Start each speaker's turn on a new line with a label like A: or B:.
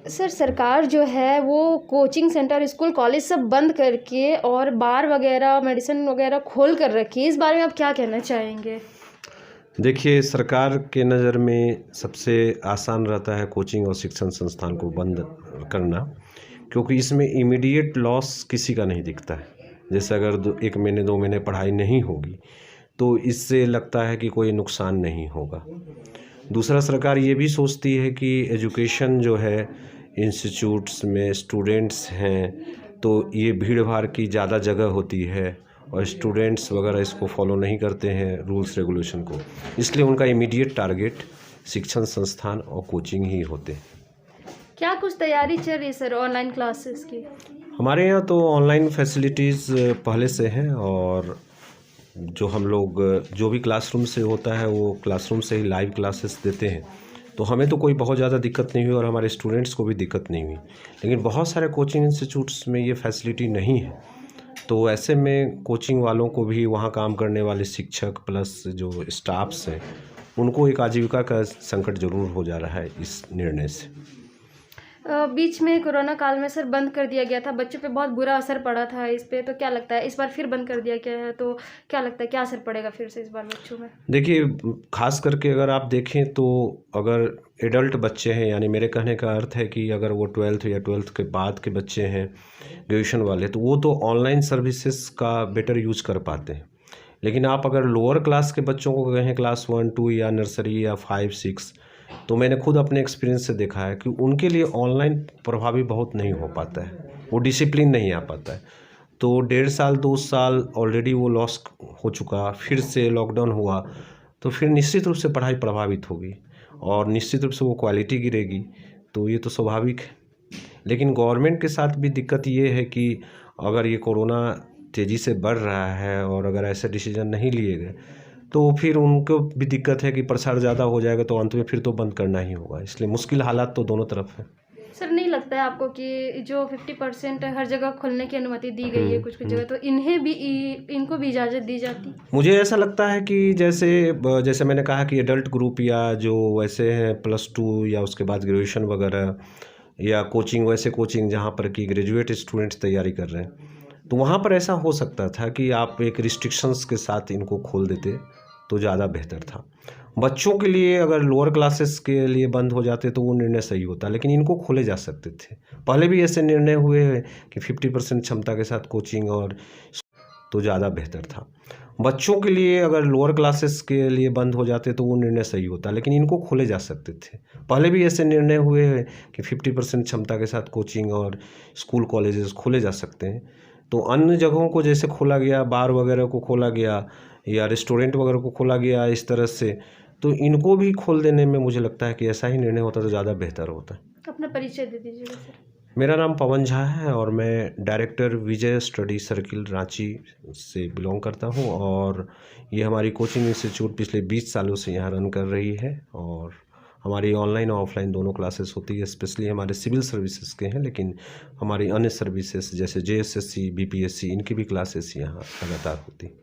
A: Sir सरकार जो है वो कोचिंग सेंटर, स्कूल, कॉलेज सब बंद करके और बार वगैरह, मेडिसिन वगैरह खोल कर रखी है। इस बारे में आप क्या कहना चाहेंगे?
B: देखिए, सरकार के नज़र में सबसे आसान रहता है कोचिंग और शिक्षण संस्थान को बंद करना, क्योंकि इसमें इमीडिएट लॉस किसी का नहीं दिखता है। जैसे अगर 1 महीने 2 महीने पढ़ाई नहीं होगी तो इससे लगता है कि कोई नुकसान नहीं होगा। दूसरा, सरकार ये भी सोचती है कि एजुकेशन जो है, इंस्टीट्यूट्स में स्टूडेंट्स हैं तो ये भीड़ भाड़ की ज़्यादा जगह होती है और स्टूडेंट्स वगैरह इसको फॉलो नहीं करते हैं रूल्स रेगुलेशन को, इसलिए उनका इमीडिएट टारगेट शिक्षण संस्थान और कोचिंग ही होते हैं।
A: क्या कुछ तैयारी चल रही है सर ऑनलाइन क्लासेस की?
B: हमारे यहाँ तो ऑनलाइन फैसिलिटीज़ पहले से हैं और जो हम लोग जो भी क्लासरूम से होता है वो क्लासरूम से ही लाइव क्लासेस देते हैं, तो हमें तो कोई बहुत ज़्यादा दिक्कत नहीं हुई और हमारे स्टूडेंट्स को भी दिक्कत नहीं हुई। लेकिन बहुत सारे कोचिंग इंस्टीट्यूट्स में ये फैसिलिटी नहीं है, तो ऐसे में कोचिंग वालों को भी, वहाँ काम करने वाले शिक्षक प्लस जो स्टाफ्स हैं, उनको एक आजीविका का संकट ज़रूर हो जा रहा है इस निर्णय से।
A: बीच में कोरोना काल में सर बंद कर दिया गया था, बच्चों पे बहुत बुरा असर पड़ा था इस पे, तो क्या लगता है इस बार फिर बंद कर दिया गया है तो क्या लगता है क्या असर पड़ेगा फिर से इस बार बच्चों में?
B: देखिए, खास करके अगर आप देखें तो अगर एडल्ट बच्चे हैं, यानी मेरे कहने का अर्थ है कि अगर वो 12th या 12th के बाद के बच्चे हैं, ग्रेजुएशन वाले, तो वो तो ऑनलाइन सर्विसेज का बेटर यूज कर पाते हैं। लेकिन आप अगर लोअर क्लास के बच्चों को कहें, क्लास 1 2 या नर्सरी या 5 6, तो मैंने खुद अपने एक्सपीरियंस से देखा है कि उनके लिए ऑनलाइन प्रभावी बहुत नहीं हो पाता है, वो डिसिप्लिन नहीं आ पाता है। तो 1.5 साल 2 साल ऑलरेडी वो लॉस हो चुका, फिर से लॉकडाउन हुआ, तो फिर निश्चित रूप से पढ़ाई प्रभावित होगी और निश्चित रूप से वो क्वालिटी गिरेगी, तो ये तो स्वाभाविक है। लेकिन गवर्नमेंट के साथ भी दिक्कत ये है कि अगर ये कोरोना तेज़ी से बढ़ रहा है और अगर ऐसे डिसीजन नहीं लिए गए तो फिर उनको भी दिक्कत है कि प्रसार ज़्यादा हो जाएगा तो अंत में फिर तो बंद करना ही होगा। इसलिए मुश्किल हालात तो दोनों तरफ है।
A: सर नहीं लगता है आपको कि जो 50% हर जगह खोलने की अनुमति दी गई है कुछ कुछ जगह, तो इनको भी इजाज़त दी जाती?
B: मुझे ऐसा लगता है कि जैसे मैंने कहा कि एडल्ट ग्रुप या जो वैसे हैं +2 या उसके बाद ग्रेजुएशन वगैरह, या कोचिंग, वैसे कोचिंग जहाँ पर कि ग्रेजुएट स्टूडेंट्स तैयारी कर रहे हैं, तो वहाँ पर ऐसा हो सकता था कि आप एक रिस्ट्रिक्शंस के साथ इनको खोल देते तो ज़्यादा बेहतर था। बच्चों के लिए अगर लोअर क्लासेस के लिए बंद हो जाते तो वो निर्णय सही होता, लेकिन इनको खोले जा सकते थे। पहले भी ऐसे निर्णय हुए हैं कि 50% क्षमता के साथ कोचिंग और तो ज़्यादा बेहतर था। बच्चों के लिए अगर लोअर क्लासेस के लिए बंद हो जाते तो वो निर्णय सही होता, लेकिन इनको खोले जा सकते थे। पहले भी ऐसे निर्णय हुए हैं कि 50% क्षमता के साथ कोचिंग और स्कूल कॉलेजेस खोले जा सकते हैं। तो अन्य जगहों को जैसे खोला गया, बार वगैरह को खोला गया या रेस्टोरेंट वगैरह को खोला गया इस तरह से, तो इनको भी खोल देने में मुझे लगता है कि ऐसा ही निर्णय होता तो ज़्यादा बेहतर होता।
A: अपना परिचय दे दीजिएगा सर।
B: मेरा नाम पवन झा है और मैं डायरेक्टर विजय स्टडी सर्किल रांची से बिलोंग करता हूँ और ये हमारी कोचिंग इंस्टीट्यूट पिछले 20 सालों से यहाँ रन कर रही है और हमारी ऑनलाइन और ऑफलाइन दोनों क्लासेस होती है। स्पेशली हमारे सिविल सर्विसेज के हैं, लेकिन हमारी अन्य सर्विसेज जैसे JSSC BPSC इनकी भी क्लासेस यहाँ लगातार होती हैं।